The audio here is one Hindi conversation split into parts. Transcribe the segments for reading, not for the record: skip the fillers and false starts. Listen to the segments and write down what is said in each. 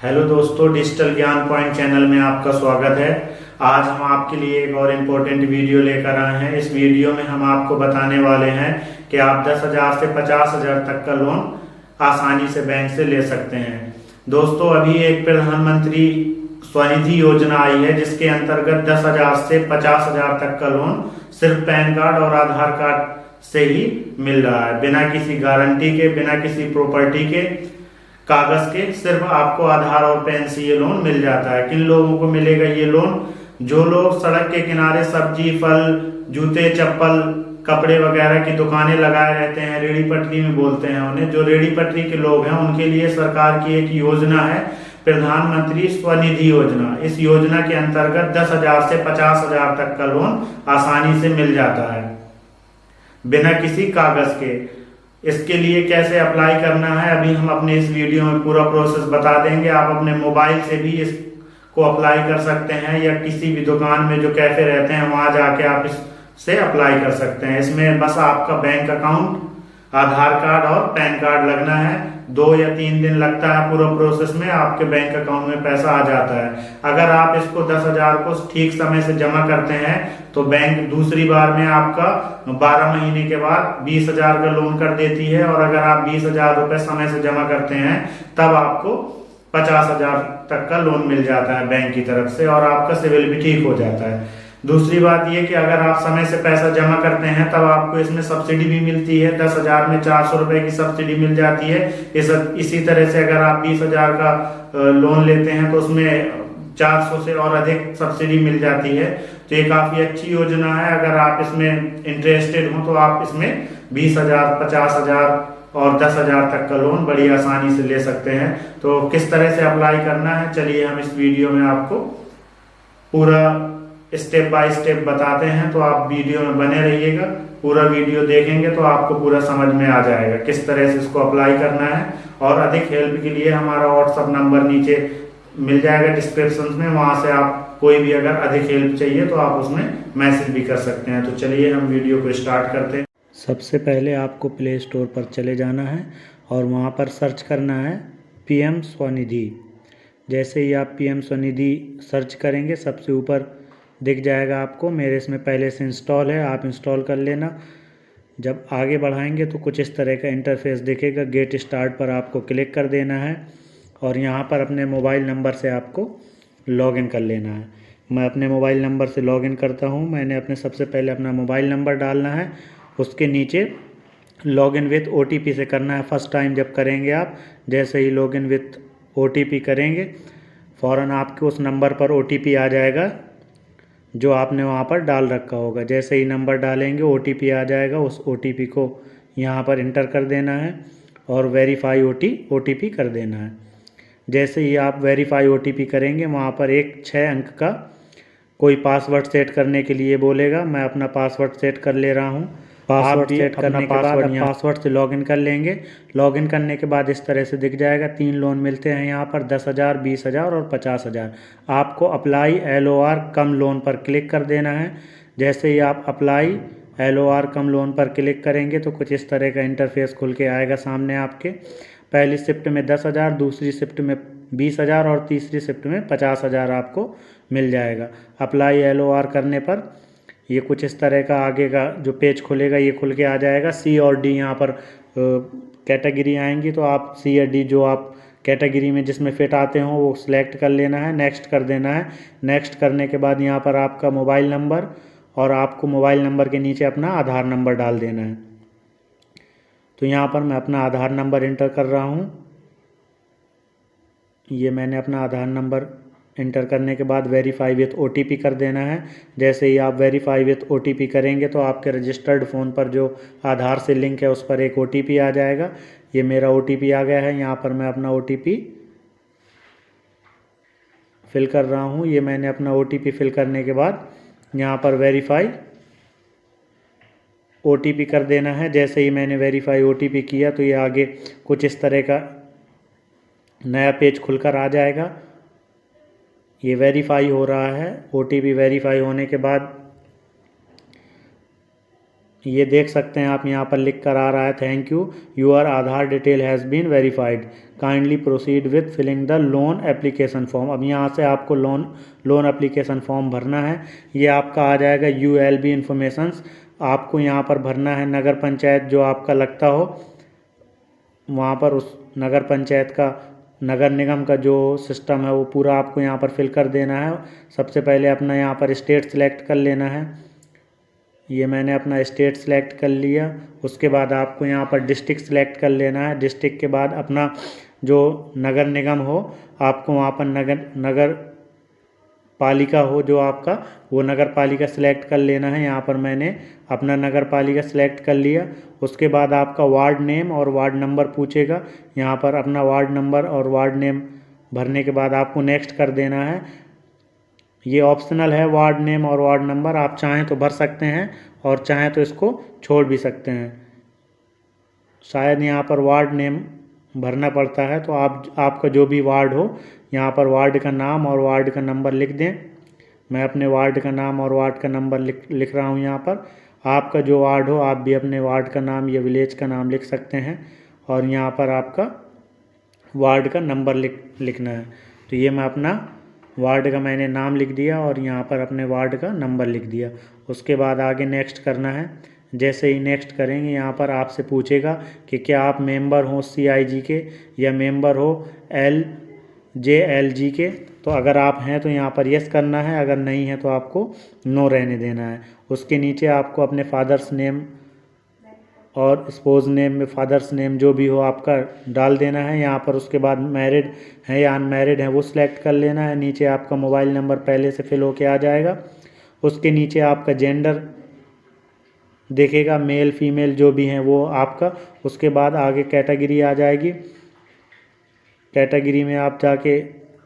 हेलो दोस्तों, डिजिटल ज्ञान पॉइंट चैनल में आपका स्वागत है। आज हम आपके लिए एक और इम्पोर्टेंट वीडियो लेकर आए हैं। इस वीडियो में हम आपको बताने वाले हैं कि आप 10,000 से 50,000 तक का लोन आसानी से बैंक से ले सकते हैं। दोस्तों, अभी एक प्रधानमंत्री स्वनिधि योजना आई है जिसके अंतर्गत 10,000 से 50,000 तक का लोन सिर्फ पैन कार्ड और आधार कार्ड से ही मिल रहा है, बिना किसी गारंटी के, बिना किसी प्रॉपर्टी के, कागज के। सिर्फ आपको आधार और पैन से ये लोन मिल जाता है। किन लोगों को मिलेगा ये लोन? जो लोग सड़क के किनारे सब्जी, फल, जूते, चप्पल, कपड़े वगैरह की दुकानें लगाए रहते हैं, रेहड़ी पटरी में बोलते हैं उन्हें। जो रेहड़ी पटरी के लोग हैं उनके लिए सरकार की एक योजना है, प्रधानमंत्री स्वनिधि योजना। इस योजना के अंतर्गत 10,000 से 50,000 तक का लोन आसानी से मिल जाता है, बिना किसी कागज के। इसके लिए कैसे अप्लाई करना है अभी हम अपने इस वीडियो में पूरा प्रोसेस बता देंगे। आप अपने मोबाइल से भी इसको अप्लाई कर सकते हैं, या किसी भी दुकान में जो कैफे रहते हैं वहां जाके आप इससे अप्लाई कर सकते हैं। इसमें बस आपका बैंक अकाउंट, आधार कार्ड और पैन कार्ड लगना है। 2 या 3 दिन लगता है पूरा प्रोसेस में, आपके बैंक अकाउंट में पैसा आ जाता है। अगर आप इसको 10,000 को ठीक समय से जमा करते हैं तो बैंक दूसरी बार में आपका 12 महीने के बाद 20,000 का लोन कर देती है। और अगर आप 20,000 रुपए समय से जमा करते हैं तब आपको 50,000 तक का लोन मिल जाता है बैंक की तरफ से, और आपका सिविल भी ठीक हो जाता है। दूसरी बात यह कि अगर आप समय से पैसा जमा करते हैं तब आपको इसमें सब्सिडी भी मिलती है। 10,000 में 400 रुपए की सब्सिडी मिल जाती है। इसी तरह से अगर आप 20,000 का लोन लेते हैं तो उसमें 400 से और अधिक सब्सिडी मिल जाती है। तो ये काफी अच्छी योजना है। अगर आप इसमें इंटरेस्टेड हो तो आप इसमें 20,000, 50,000 और 10,000 तक का लोन बड़ी आसानी से ले सकते हैं। तो किस तरह से अप्लाई करना है, चलिए हम इस वीडियो में आपको पूरा स्टेप बाय स्टेप बताते हैं। तो आप वीडियो में बने रहिएगा, पूरा वीडियो देखेंगे तो आपको पूरा समझ में आ जाएगा किस तरह से इसको अप्लाई करना है। और अधिक हेल्प के लिए हमारा व्हाट्सएप नंबर नीचे मिल जाएगा डिस्क्रिप्शन में, वहां से आप कोई भी अगर अधिक हेल्प चाहिए तो आप उसमें मैसेज भी कर सकते हैं। तो चलिए हम वीडियो को स्टार्ट करते हैं। सबसे पहले आपको प्ले स्टोर पर चले जाना है और वहाँ पर सर्च करना है PM स्वनिधि। जैसे ही आप PM स्वनिधि सर्च करेंगे सबसे ऊपर दिख जाएगा आपको। मेरे इसमें पहले से इंस्टॉल है, आप इंस्टॉल कर लेना। जब आगे बढ़ाएंगे तो कुछ इस तरह का इंटरफेस दिखेगा। गेट स्टार्ट पर आपको क्लिक कर देना है और यहाँ पर अपने मोबाइल नंबर से आपको लॉगिन कर लेना है। मैं अपने मोबाइल नंबर से लॉगिन करता हूँ। मैंने अपने सबसे पहले अपना मोबाइल नंबर डालना है, उसके नीचे लॉगिन विथ OTP से करना है। फर्स्ट टाइम जब करेंगे आप, जैसे ही लॉगिन विथ OTP करेंगे फ़ौरन आपके उस नंबर पर OTP आ जाएगा जो आपने वहाँ पर डाल रखा होगा। जैसे ही नंबर डालेंगे OTP आ जाएगा, उस OTP को यहाँ पर इंटर कर देना है और वेरीफाई OTP कर देना है। जैसे ही आप वेरीफाई OTP करेंगे वहाँ पर एक 6 अंक का कोई पासवर्ड सेट करने के लिए बोलेगा। मैं अपना पासवर्ड सेट कर ले रहा हूँ। पासवर्ड सेट करने के बाद पासवर्ड से लॉगिन कर लेंगे। लॉगिन करने के बाद इस तरह से दिख जाएगा। 3 लोन मिलते हैं यहाँ पर, 10,000, 20,000 और 50,000। आपको अप्लाई LOR कम लोन पर क्लिक कर देना है। जैसे ही आप अप्लाई LOR कम लोन पर क्लिक करेंगे तो कुछ इस तरह का इंटरफेस खुल के आएगा सामने आपके। पहली शिफ्ट में 10,000, दूसरी शिफ्ट में 20,000 और तीसरी शिफ्ट में 50,000 आपको मिल जाएगा। अप्लाई LOR करने पर ये कुछ इस तरह का आगे का जो पेज खुलेगा ये खुल के आ जाएगा। C और D यहाँ पर कैटेगरी आएंगी, तो आप C या D जो आप कैटेगरी में जिसमें फिट आते हो वो सिलेक्ट कर लेना है, नेक्स्ट कर देना है। नेक्स्ट करने के बाद यहाँ पर आपका मोबाइल नंबर और आपको मोबाइल नंबर के नीचे अपना आधार नंबर डाल देना है। तो यहाँ पर मैं अपना आधार नंबर इंटर कर रहा हूँ। ये मैंने अपना आधार नंबर इंटर करने के बाद वेरीफाई विथ OTP कर देना है। जैसे ही आप वेरीफाई विथ OTP करेंगे तो आपके रजिस्टर्ड फ़ोन पर जो आधार से लिंक है उस पर एक OTP आ जाएगा। ये मेरा OTP आ गया है। यहाँ पर मैं अपना OTP फिल कर रहा हूँ। ये मैंने अपना OTP फिल करने के बाद यहाँ पर वेरीफाई OTP कर देना है। जैसे ही मैंने वेरीफाई OTP किया तो ये आगे कुछ इस तरह का नया पेज खुलकर आ जाएगा। ये वेरीफाई हो रहा है। OTP वेरीफाई होने के बाद ये देख सकते हैं आप, यहाँ पर लिख कर आ रहा है thank you, your Aadhaar detail has been verified, kindly proceed with filling the loan application form. अब यहाँ से आपको लोन एप्लीकेशन फॉर्म भरना है। ये आपका आ जाएगा ULB इन्फॉर्मेशंस। आपको यहाँ पर भरना है नगर पंचायत जो आपका लगता हो, वहाँ पर उस नगर पंचायत का, नगर निगम का जो सिस्टम है वो पूरा आपको यहाँ पर फिल कर देना है। सबसे पहले अपना यहाँ पर स्टेट सेलेक्ट कर लेना है। ये मैंने अपना स्टेट सेलेक्ट कर लिया। उसके बाद आपको यहाँ पर डिस्ट्रिक्ट सेलेक्ट कर लेना है। डिस्ट्रिक्ट के बाद अपना जो नगर निगम हो, आपको वहाँ पर नगर पालिका हो जो आपका, वो नगर पालिका सेलेक्ट कर लेना है। यहाँ पर मैंने अपना नगर पालिका सेलेक्ट कर लिया। उसके बाद आपका वार्ड नेम और वार्ड नंबर पूछेगा। यहाँ पर अपना वार्ड नंबर और वार्ड नेम भरने के बाद आपको नेक्स्ट कर देना है। ये ऑप्शनल है, वार्ड नेम और वार्ड नंबर, आप चाहें तो भर सकते हैं और चाहें तो इसको छोड़ भी सकते हैं। शायद यहाँ पर वार्ड नेम भरना पड़ता है, तो आपका जो भी वार्ड हो, यहाँ पर वार्ड का नाम और वार्ड का नंबर लिख दें। मैं अपने वार्ड का नाम और वार्ड का नंबर लिख रहा हूँ यहाँ पर। आपका जो वार्ड हो, आप भी अपने वार्ड का नाम या विलेज का नाम लिख सकते हैं और यहाँ पर आपका वार्ड का नंबर लिखना है। तो ये मैं अपना वार्ड का मैंने नाम लिख दिया और यहाँ पर अपने वार्ड का नंबर लिख दिया। उसके बाद आगे नेक्स्ट करना है। जैसे ही नेक्स्ट करेंगे, यहाँ पर आपसे पूछेगा कि क्या आप मेंबर हो CIG के या मेंबर हो LJLG के। तो अगर आप हैं तो यहाँ पर यस करना है, अगर नहीं है तो आपको नो रहने देना है। उसके नीचे आपको अपने फादर्स नेम और स्पोज नेम में फादर्स नेम जो भी हो आपका डाल देना है यहाँ पर। उसके बाद मैरिड है या अनमैरिड है वो सिलेक्ट कर लेना है। नीचे आपका मोबाइल नंबर पहले से फिल होके आ जाएगा। उसके नीचे आपका जेंडर देखेगा, मेल फीमेल जो भी हैं वो आपका। उसके बाद आगे कैटेगरी आ जाएगी। कैटेगरी में आप जाके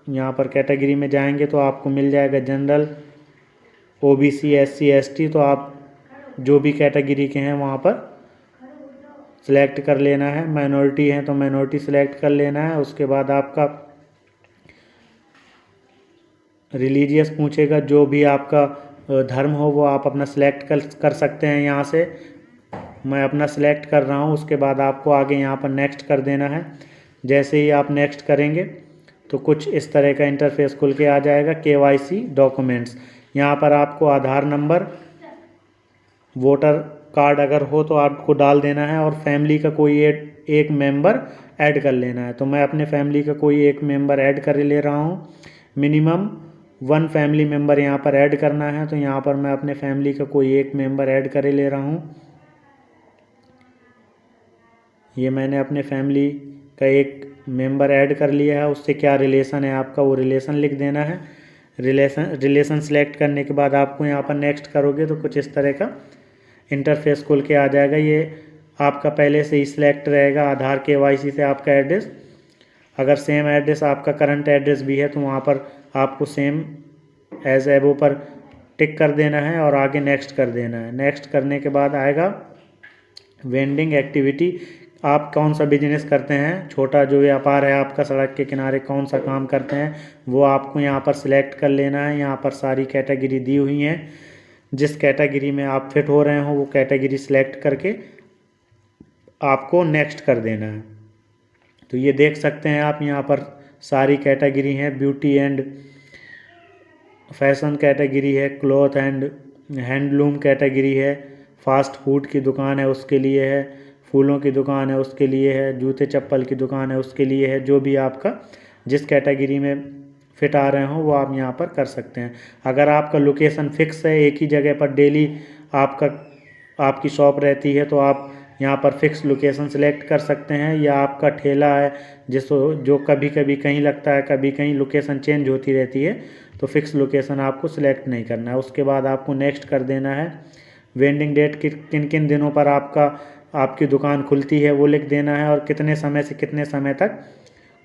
यहाँ पर कैटेगरी में जाएंगे तो आपको मिल जाएगा जनरल, OBC, SC, ST। तो आप जो भी कैटेगरी के हैं वहाँ पर सिलेक्ट कर लेना है। माइनॉरिटी हैं तो माइनॉरिटी सिलेक्ट कर लेना है। उसके बाद आपका रिलीजियस पूछेगा, जो भी आपका धर्म हो वो आप अपना सिलेक्ट कर सकते हैं यहाँ से। मैं अपना सिलेक्ट कर रहा हूँ। उसके बाद आपको आगे यहाँ पर नेक्स्ट कर देना है। जैसे ही आप नेक्स्ट करेंगे तो कुछ इस तरह का इंटरफेस खुल के आ जाएगा। KYC डॉक्यूमेंट्स, यहाँ पर आपको आधार नंबर, वोटर कार्ड अगर हो तो आपको डाल देना है और फैमिली का कोई एक मेंबर ऐड कर लेना है। तो मैं अपने फैमिली का कोई एक मेंबर ऐड कर ले रहा हूँ। मिनिमम 1 फैमिली मेंबर यहाँ पर ऐड करना है। तो यहाँ पर मैं अपने फैमिली का कोई एक मेंबर ऐड कर ले रहा हूँ। ये मैंने अपने फैमिली का एक मेंबर ऐड कर लिया है। उससे क्या रिलेशन है आपका, वो रिलेशन लिख देना है। रिलेशन सेलेक्ट करने के बाद आपको यहाँ पर नेक्स्ट करोगे तो कुछ इस तरह का इंटरफेस खुल के आ जाएगा। ये आपका पहले से ही सिलेक्ट रहेगा आधार KYC से आपका एड्रेस। अगर सेम एड्रेस आपका करंट एड्रेस भी है तो वहाँ पर आपको सेम एज एबो पर टिक कर देना है और आगे नेक्स्ट कर देना है। नेक्स्ट करने के बाद आएगा वेंडिंग एक्टिविटी। आप कौन सा बिजनेस करते हैं, छोटा जो व्यापार है आपका सड़क के किनारे कौन सा काम करते हैं, वो आपको यहाँ पर सिलेक्ट कर लेना है। यहाँ पर सारी कैटेगरी दी हुई हैं। जिस कैटेगरी में आप फिट हो रहे हो वो कैटेगरी सिलेक्ट करके आपको नेक्स्ट कर देना है। तो ये देख सकते हैं आप, यहाँ पर सारी कैटेगरी हैं। ब्यूटी एंड फैशन कैटेगरी है, क्लॉथ एंड हैंडलूम कैटेगरी है, फास्ट फूड की दुकान है उसके लिए है, फूलों की दुकान है उसके लिए है, जूते चप्पल की दुकान है उसके लिए है। जो भी आपका जिस कैटेगरी में फिट आ रहे हो वो आप यहाँ पर कर सकते हैं। अगर आपका लोकेशन फिक्स है, एक ही जगह पर डेली आपकी शॉप रहती है तो आप यहाँ पर फिक्स लोकेशन सेलेक्ट कर सकते हैं। या आपका ठेला है जो कभी कभी कहीं लगता है, कभी कहीं लोकेशन चेंज होती रहती है, तो फिक्स लोकेशन आपको सिलेक्ट नहीं करना है। उसके बाद आपको नेक्स्ट कर देना है। वेंडिंग डेट किन किन दिनों पर आपकी दुकान खुलती है वो लिख देना है और कितने समय से कितने समय तक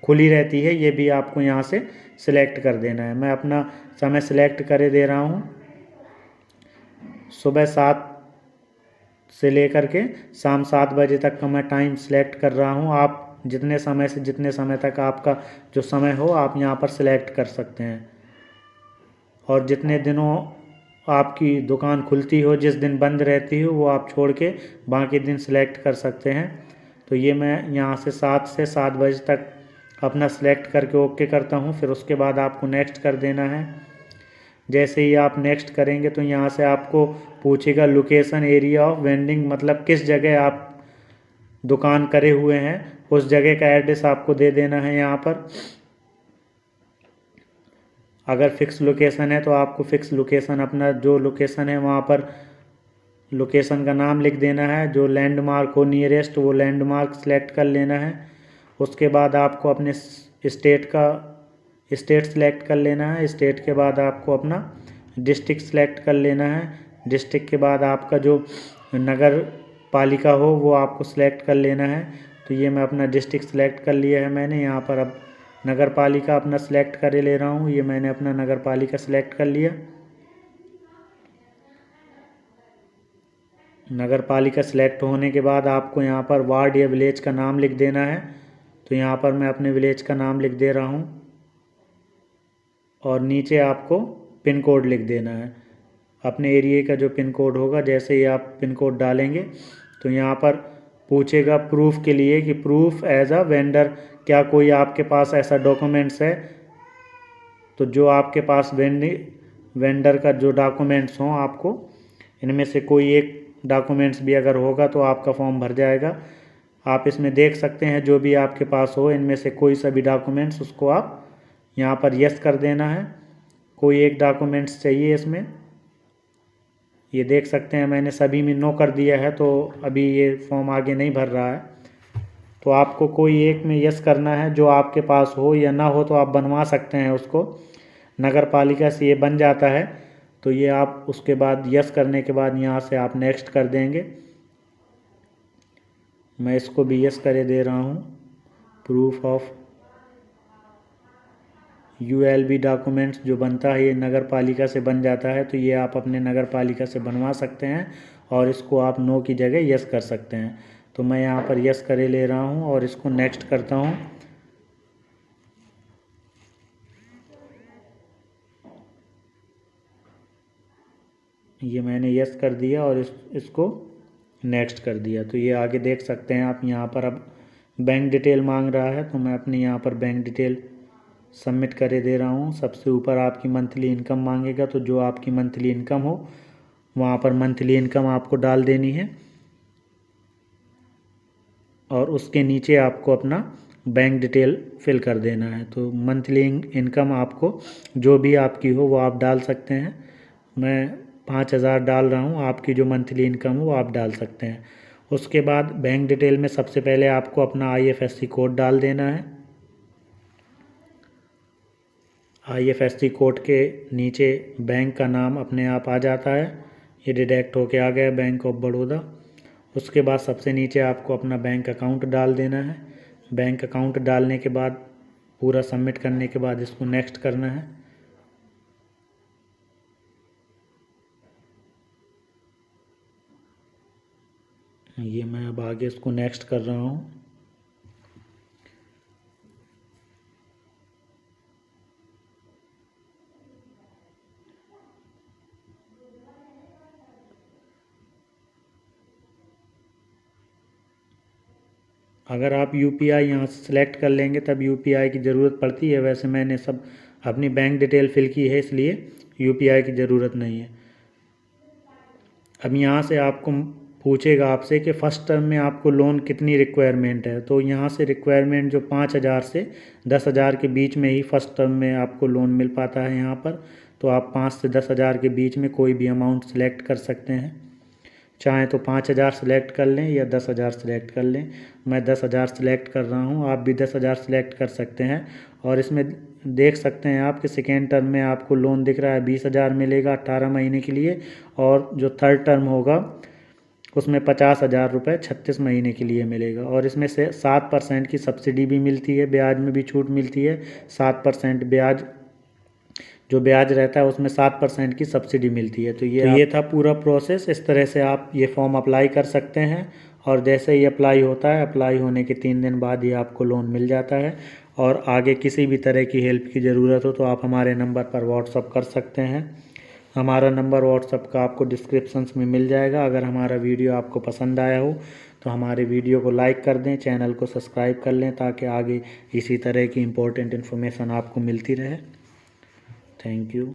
खुली रहती है ये भी आपको यहाँ से सिलेक्ट कर देना है। मैं अपना समय सिलेक्ट करे दे रहा हूँ। सुबह 7 से लेकर के शाम 7 बजे तक का मैं टाइम सिलेक्ट कर रहा हूँ। आप जितने समय से जितने समय तक आपका जो समय हो आप यहाँ पर सिलेक्ट कर सकते हैं। और जितने दिनों आपकी दुकान खुलती हो, जिस दिन बंद रहती हो वो आप छोड़ के बाकी दिन सिलेक्ट कर सकते हैं। तो ये मैं यहाँ से 7 से 7 बजे तक अपना सिलेक्ट करके ओके करता हूँ। फिर उसके बाद आपको नेक्स्ट कर देना है। जैसे ही आप नेक्स्ट करेंगे तो यहाँ से आपको पूछेगा लोकेशन एरिया ऑफ वेंडिंग, मतलब किस जगह आप दुकान करे हुए हैं उस जगह का एड्रेस आपको दे देना है यहाँ पर। अगर फिक्स लोकेशन है तो आपको फिक्स लोकेशन, अपना जो लोकेशन है वहाँ पर लोकेशन का नाम लिख देना है। जो लैंडमार्क हो नियरेस्ट वो लैंडमार्क सेलेक्ट कर लेना है। उसके बाद आपको अपने स्टेट सेलेक्ट कर लेना है। स्टेट के बाद आपको अपना डिस्ट्रिक्ट सेलेक्ट कर लेना है। डिस्ट्रिक्ट के बाद आपका जो नगर पालिका हो वो आपको सेलेक्ट कर लेना है। तो ये मैं अपना डिस्ट्रिक्ट सेलेक्ट कर लिया है मैंने। यहाँ पर अब नगर पालिका अपना सेलेक्ट कर ले रहा हूँ। ये मैंने अपना नगर पालिका सेलेक्ट कर लिया। नगर पालिका सेलेक्ट होने के बाद आपको यहाँ पर वार्ड या विलेज का नाम लिख देना है। तो यहाँ पर मैं अपने विलेज का नाम लिख दे रहा हूँ और नीचे आपको पिन कोड लिख देना है, अपने एरिया का जो पिन कोड होगा। जैसे ही आप पिन कोड डालेंगे तो यहाँ पर पूछेगा प्रूफ के लिए कि प्रूफ एज अ वेंडर, क्या कोई आपके पास ऐसा डॉक्यूमेंट्स है। तो जो आपके पास वेंडर का जो डॉक्यूमेंट्स हों, आपको इनमें से कोई एक डॉक्यूमेंट्स भी अगर होगा तो आपका फॉर्म भर जाएगा। आप इसमें देख सकते हैं जो भी आपके पास हो इनमें से कोई सा भी डॉक्यूमेंट्स, उसको आप यहाँ पर यस कर देना है। कोई एक डॉक्यूमेंट्स चाहिए इसमें, ये देख सकते हैं मैंने सभी में नो कर दिया है, तो अभी ये फॉर्म आगे नहीं भर रहा है। तो आपको कोई एक में यस करना है, जो आपके पास हो या ना हो तो आप बनवा सकते हैं उसको। नगर पालिका से ये बन जाता है तो ये आप उसके बाद यस करने के बाद यहाँ से आप नेक्स्ट कर देंगे। मैं इसको भी यस करे दे रहा हूँ। प्रूफ ऑफ ULB डॉक्यूमेंट्स जो बनता है ये नगर पालिका से बन जाता है। तो ये आप अपने नगर पालिका से बनवा सकते हैं और इसको आप नो की जगह यस कर सकते हैं। तो मैं यहाँ पर यस करे ले रहा हूँ और इसको नेक्स्ट करता हूँ। ये मैंने यस कर दिया और इसको नेक्स्ट कर दिया। तो ये आगे देख सकते हैं आप, यहाँ पर अब बैंक डिटेल मांग रहा है तो मैं अपने यहाँ पर बैंक डिटेल सबमिट करे दे रहा हूँ। सबसे ऊपर आपकी मंथली इनकम मांगेगा, तो जो आपकी मंथली इनकम हो वहाँ पर मंथली इनकम आपको डाल देनी है और उसके नीचे आपको अपना बैंक डिटेल फिल कर देना है। तो मंथली इनकम आपको जो भी आपकी हो वो आप डाल सकते हैं। मैं 5,000 डाल रहा हूँ, आपकी जो मंथली इनकम हो वो आप डाल सकते हैं। उसके बाद बैंक डिटेल में सबसे पहले आपको अपना IFSC कोड डाल देना है। IFSC कोड के नीचे बैंक का नाम अपने आप आ जाता है। ये डिडक्ट होके आ गया, बैंक ऑफ बड़ौदा। उसके बाद सबसे नीचे आपको अपना बैंक अकाउंट डाल देना है। बैंक अकाउंट डालने के बाद पूरा सबमिट करने के बाद इसको नेक्स्ट करना है। ये मैं अब आगे इसको नेक्स्ट कर रहा हूँ। अगर आप UPI यहाँ से सिलेक्ट कर लेंगे तब UPI की ज़रूरत पड़ती है। वैसे मैंने सब अपनी बैंक डिटेल फिल की है इसलिए UPI की ज़रूरत नहीं है। अब यहाँ से आपको पूछेगा आपसे कि फ़र्स्ट टर्म में आपको लोन कितनी रिक्वायरमेंट है। तो यहाँ से रिक्वायरमेंट जो 5,000 से 10,000 के बीच में ही फ़र्स्ट टर्म में आपको लोन मिल पाता है यहाँ पर। तो आप 5 से 10,000 के बीच में कोई भी अमाउंट सेलेक्ट कर सकते हैं। चाहें तो 5,000 सेलेक्ट कर लें या 10,000 सेलेक्ट कर लें। मैं 10,000 सेलेक्ट कर रहा हूँ, आप भी 10,000 सेलेक्ट कर सकते हैं। और इसमें देख सकते हैं आप कि सेकेंड टर्म में आपको लोन दिख रहा है 20,000 मिलेगा 18 महीने के लिए, और जो थर्ड टर्म होगा उसमें 50,000 रुपये 36 महीने के लिए मिलेगा। और इसमें से 7% की सब्सिडी भी मिलती है, ब्याज में भी छूट मिलती है। 7% ब्याज, जो ब्याज रहता है उसमें 7% की सब्सिडी मिलती है। तो ये था पूरा प्रोसेस। इस तरह से आप ये फॉर्म अप्लाई कर सकते हैं और जैसे ही अप्लाई होता है, अप्लाई होने के 3 दिन बाद ही आपको लोन मिल जाता है। और आगे किसी भी तरह की हेल्प की ज़रूरत हो तो आप हमारे नंबर पर व्हाट्सअप कर सकते हैं। हमारा नंबर व्हाट्सएप का आपको डिस्क्रिप्शन में मिल जाएगा। अगर हमारा वीडियो आपको पसंद आया हो तो हमारे वीडियो को लाइक कर दें, चैनल को सब्सक्राइब कर लें ताकि आगे इसी तरह की इम्पोर्टेंट इन्फॉर्मेशन आपको मिलती रहे। Thank you.